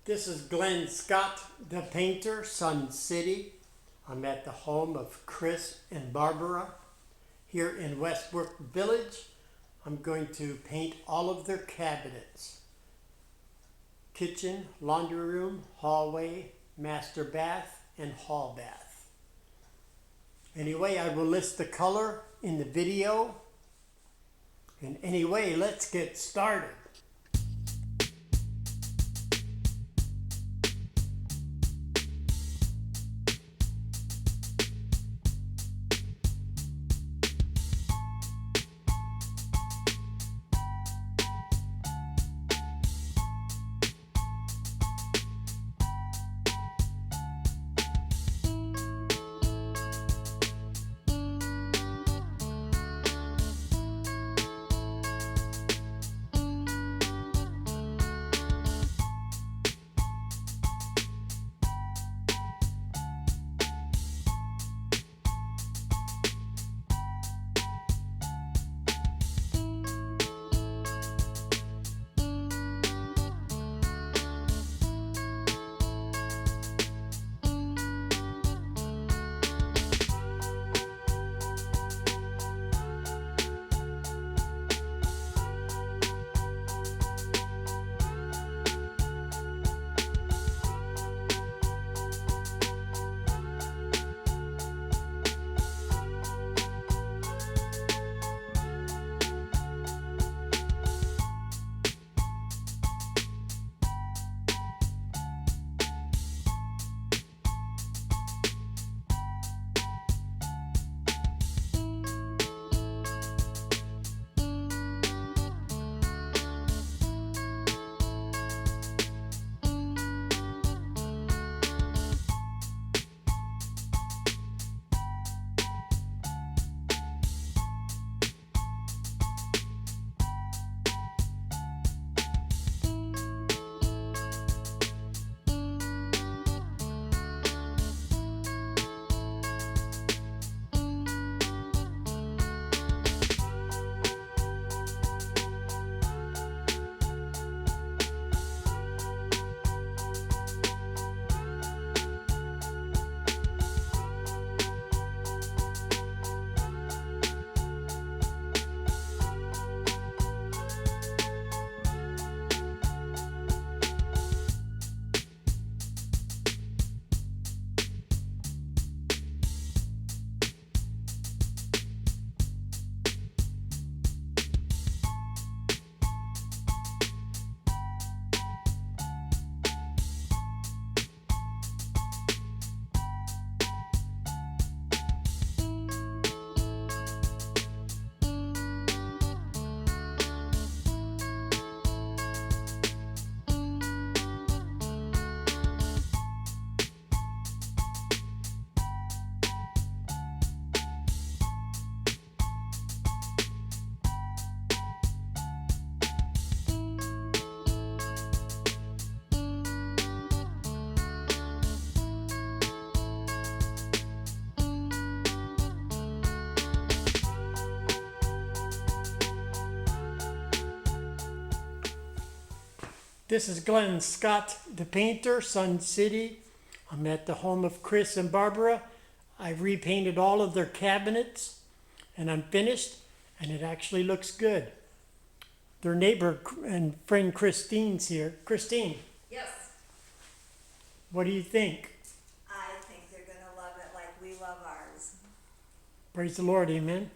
This is Glenn Scott, the painter, Sun City. I'm at the home of Chris and Barbara here in Westbrook Village. I'm going to paint all of their cabinets. Kitchen, laundry room, hallway, master bath, and hall bath. Anyway, I will list the color in the video. And anyway, let's get started. This is Glenn Scott, the painter, Sun City. I'm at the home of Chris and Barbara. I've repainted all of their cabinets and I'm finished, and it actually looks good. Their neighbor and friend Christine's here. Christine, Yes, what do you think? I think they're gonna love it like we love ours. Praise the Lord, amen.